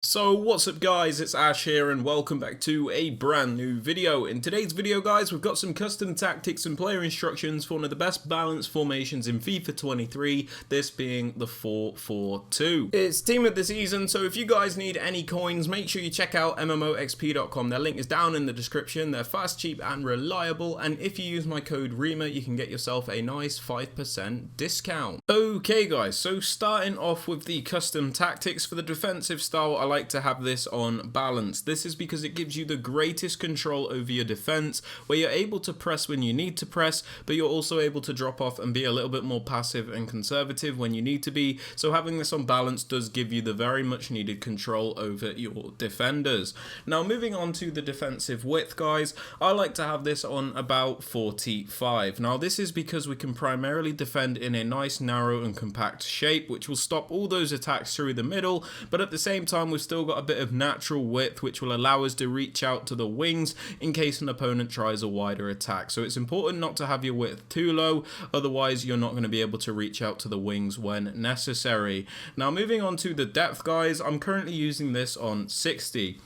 So what's up guys, it's Ash here and welcome back to a brand new video. In today's video guys, we've got some custom tactics and player instructions for one of the best balanced formations in FIFA 23, this being the 4-4-2. It's team of the season, so if you guys need any coins, make sure you check out MMOXP.com. Their link is down in the description. They're fast, cheap and reliable, and if you use my code Rema, you can get yourself a nice 5% discount. Okay guys, so starting off with the custom tactics for the defensive style, I like to have this on balance. This is because it gives you the greatest control over your defense, where you're able to press when you need to press, but you're also able to drop off and be a little bit more passive and conservative when you need to be. So having this on balance does give you the very much needed control over your defenders. Now moving on to the defensive width guys, I like to have this on about 45. Now this is because we can primarily defend in a nice narrow and compact shape, which will stop all those attacks through the middle, but at the same time we've still got a bit of natural width which will allow us to reach out to the wings in case an opponent tries a wider attack. So it's important not to have your width too low, otherwise you're not going to be able to reach out to the wings when necessary. Now moving on to the depth guys, I'm currently using this on 60.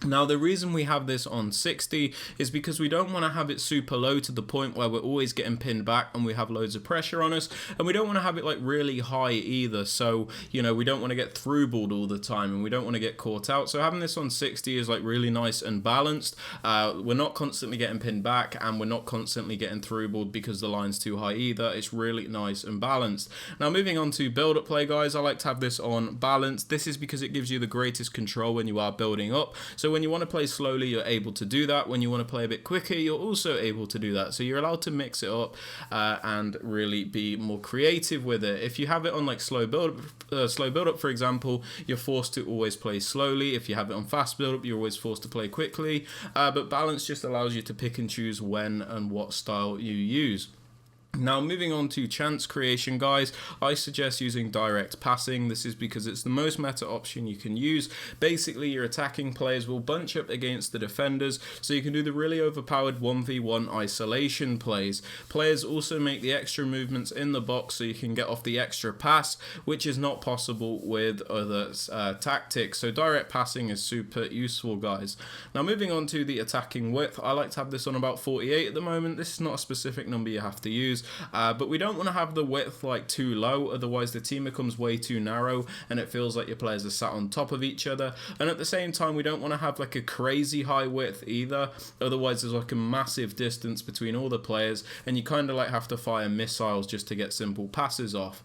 Now the reason we have this on 60 is because we don't want to have it super low to the point where we're always getting pinned back and we have loads of pressure on us, and we don't want to have it like really high either, so you know we don't want to get through balled all the time and we don't want to get caught out. So having this on 60 is like really nice and balanced. We're not constantly getting pinned back and we're not constantly getting through balled because the line's too high either. It's really nice and balanced. Now moving on to build up play guys, I like to have this on balance. This is because it gives you the greatest control when you are building up. So when you want to play slowly, you're able to do that. When you want to play a bit quicker, you're also able to do that. So you're allowed to mix it up and really be more creative with it. If you have it on like slow build up, for example, you're forced to always play slowly. If you have it on fast build up, you're always forced to play quickly. But balance just allows you to pick and choose when and what style you use. Now moving on to chance creation guys, I suggest using direct passing. This is because it's the most meta option you can use. Basically your attacking players will bunch up against the defenders, so you can do the really overpowered 1v1 isolation plays. Players also make the extra movements in the box so you can get off the extra pass, which is not possible with other tactics. So direct passing is super useful guys. Now moving on to the attacking width, I like to have this on about 48 at the moment. This is not a specific number you have to use. But we don't want to have the width like too low, otherwise the team becomes way too narrow and it feels like your players are sat on top of each other. And at the same time we don't want to have like a crazy high width either, otherwise there's like a massive distance between all the players and you kind of like have to fire missiles just to get simple passes off.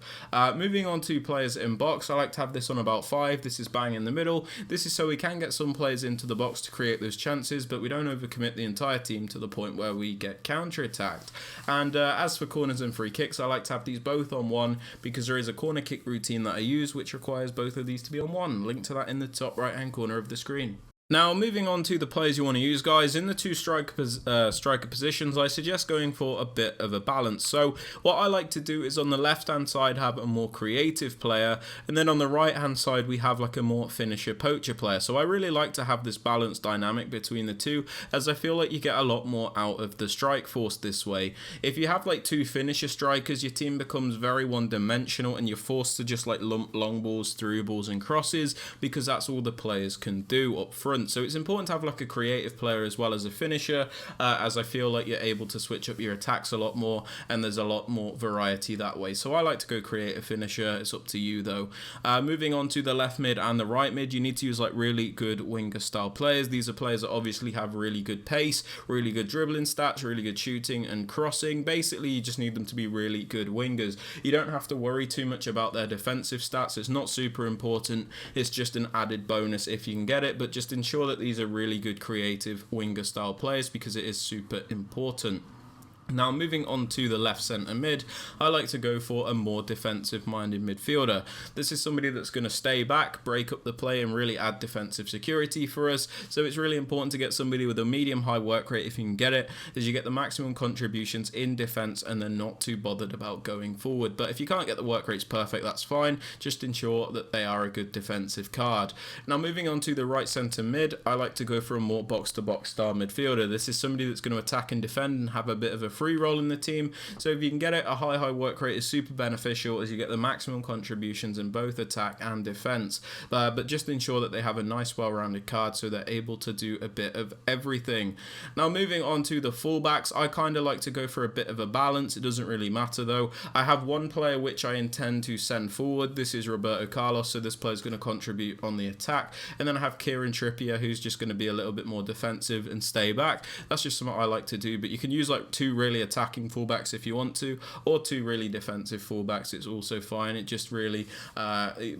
Moving on to players in box, I like to have this on about 5. This is bang in the middle. This is so we can get some players into the box to create those chances, but we don't overcommit the entire team to the point where we get counter-attacked. And as for corners and free kicks, I like to have these both on 1 because there is a corner kick routine that I use which requires both of these to be on 1. Link to that in the top right hand corner of the screen. Now moving on to the players you want to use guys, in the two striker positions I suggest going for a bit of a balance. So what I like to do is on the left hand side have a more creative player, and then on the right hand side we have like a more finisher poacher player. So I really like to have this balanced dynamic between the two, as I feel like you get a lot more out of the strike force this way. If you have like two finisher strikers, your team becomes very one dimensional and you're forced to just like lump long balls, through balls and crosses because that's all the players can do up front. So it's important to have like a creative player as well as a finisher, as I feel like you're able to switch up your attacks a lot more and there's a lot more variety that way. So I like to go creative finisher. It's up to you though. Moving on to the left mid and the right mid, you need to use like really good winger style players. These are players that obviously have really good pace, really good dribbling stats, really good shooting and crossing. Basically you just need them to be really good wingers. You don't have to worry too much about their defensive stats. It's not super important. It's just an added bonus if you can get it, but just ensure that these are really good creative winger style players because it is super important. Now moving on to the left centre mid, I like to go for a more defensive minded midfielder. This is somebody that's going to stay back, break up the play and really add defensive security for us. So it's really important to get somebody with a medium high work rate if you can get it, as you get the maximum contributions in defence and they're not too bothered about going forward. But if you can't get the work rates perfect, that's fine. Just ensure that they are a good defensive card. Now moving on to the right centre mid, I like to go for a more box to box style midfielder. This is somebody that's going to attack and defend and have a bit of a free role in the team. So if you can get it, a high work rate is super beneficial as you get the maximum contributions in both attack and defense. But just ensure that they have a nice well-rounded card so they're able to do a bit of everything. Now moving on to the fullbacks, I kind of like to go for a bit of a balance. It doesn't really matter though. I have one player which I intend to send forward. This is Roberto Carlos, so this player is going to contribute on the attack. And then I have Kieran Trippier, who's just going to be a little bit more defensive and stay back. That's just something I like to do, but you can use like 2 really attacking fullbacks if you want to, or 2 really defensive fullbacks. It's also fine. It just really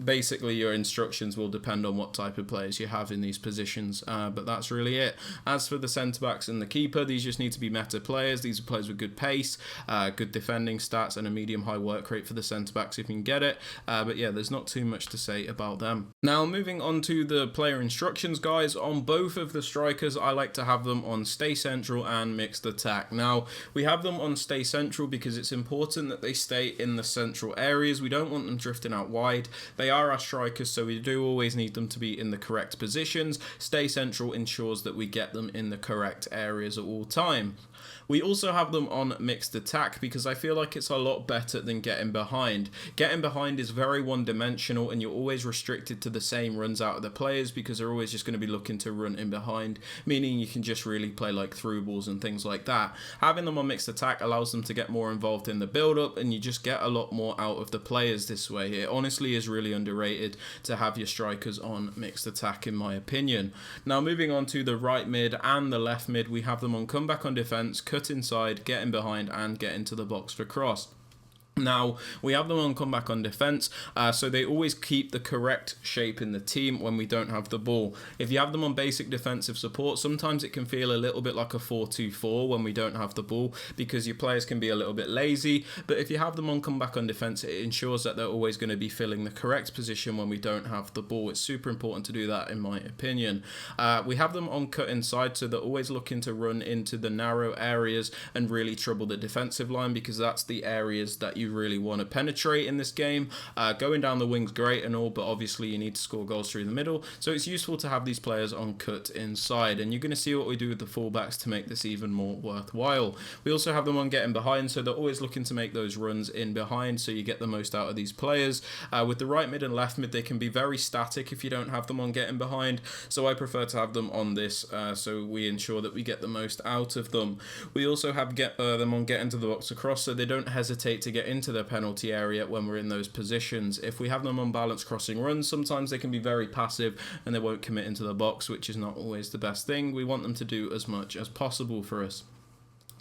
basically your instructions will depend on what type of players you have in these positions, but that's really it. As for the centre backs and the keeper, these just need to be meta players. These are players with good pace, good defending stats, and a medium high work rate for the centre backs if you can get it. But yeah, there's not too much to say about them. Now moving on to the player instructions, guys, on both of the strikers I like to have them on stay central and mixed attack. Now we have them on stay central because it's important that they stay in the central areas. We don't want them drifting out wide. They are our strikers, so we do always need them to be in the correct positions. Stay central ensures that we get them in the correct areas at all time. We also have them on mixed attack because I feel like it's a lot better than getting behind. Getting behind is very one-dimensional and you're always restricted to the same runs out of the players because they're always just going to be looking to run in behind, meaning you can just really play like through balls and things like that. Having them on mixed attack allows them to get more involved in the build-up and you just get a lot more out of the players this way. It honestly is really underrated to have your strikers on mixed attack in my opinion. Now moving on to the right mid and the left mid, we have them on comeback on defense, cut inside, get in behind, and get into the box for cross. Now, we have them on comeback on defense, so they always keep the correct shape in the team when we don't have the ball. If you have them on basic defensive support, sometimes it can feel a little bit like a 4-2-4 when we don't have the ball because your players can be a little bit lazy, but if you have them on comeback on defense, it ensures that they're always going to be filling the correct position when we don't have the ball. It's super important to do that in my opinion. We have them on cut inside, so they're always looking to run into the narrow areas and really trouble the defensive line because that's the areas that you really want to penetrate in this game. Going down the wing's great and all, but obviously you need to score goals through the middle, so it's useful to have these players on cut inside, and you're going to see what we do with the fullbacks to make this even more worthwhile. We also have them on getting behind, so they're always looking to make those runs in behind so you get the most out of these players. With the right mid and left mid, they can be very static if you don't have them on getting behind, so I prefer to have them on this so we ensure that we get the most out of them. We also have them on get into the box across, so they don't hesitate to get into their penalty area when we're in those positions. If we have them on balanced crossing runs, sometimes they can be very passive and they won't commit into the box, which is not always the best thing. We want them to do as much as possible for us.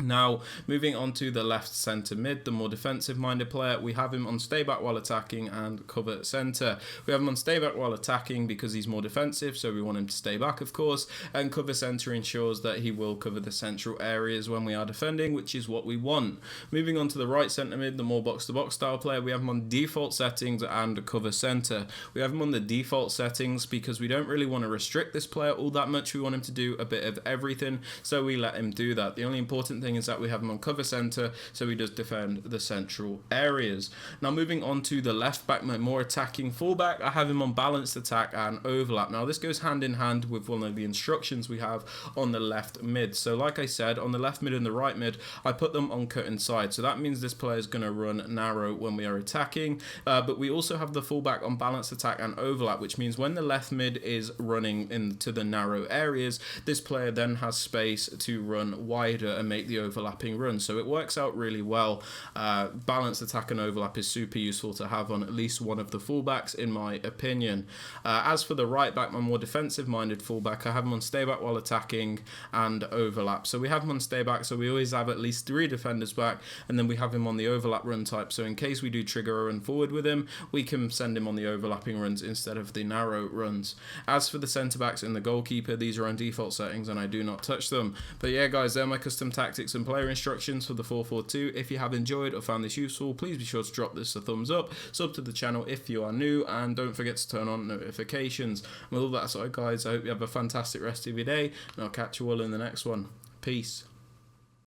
Now, moving on to the left centre mid, the more defensive minded player, we have him on stay back while attacking and cover centre. We have him on stay back while attacking because he's more defensive, so we want him to stay back of course, and cover centre ensures that he will cover the central areas when we are defending, which is what we want. Moving on to the right centre mid, the more box to box style player, we have him on default settings and cover centre. We have him on the default settings because we don't really want to restrict this player all that much. We want him to do a bit of everything, so we let him do that. The only important thing is that we have him on cover centre, so he does defend the central areas. Now moving on to the left back, my more attacking fullback, I have him on balanced attack and overlap. Now this goes hand in hand with one of the instructions we have on the left mid. So like I said, on the left mid and the right mid, I put them on cut inside, so that means this player is going to run narrow when we are attacking, but we also have the fullback on balanced attack and overlap, which means when the left mid is running into the narrow areas, this player then has space to run wider and make the overlapping run, so it works out really well. Balanced attack and overlap is super useful to have on at least one of the fullbacks in my opinion. As for the right back, my more defensive minded fullback, I have him on stay back while attacking and overlap. So we have him on stay back, so we always have at least 3 defenders back, and then we have him on the overlap run type, so in case we do trigger a run forward with him, we can send him on the overlapping runs instead of the narrow runs. As for the centre backs and the goalkeeper, these are on default settings and I do not touch them. But yeah guys, they're my custom tactics and player instructions for the 4-4-2. If you have enjoyed or found this useful, please be sure to drop this a thumbs up, sub to the channel if you are new, and don't forget to turn on notifications. And with all that aside guys, I hope you have a fantastic rest of your day, and I'll catch you all in the next one. Peace.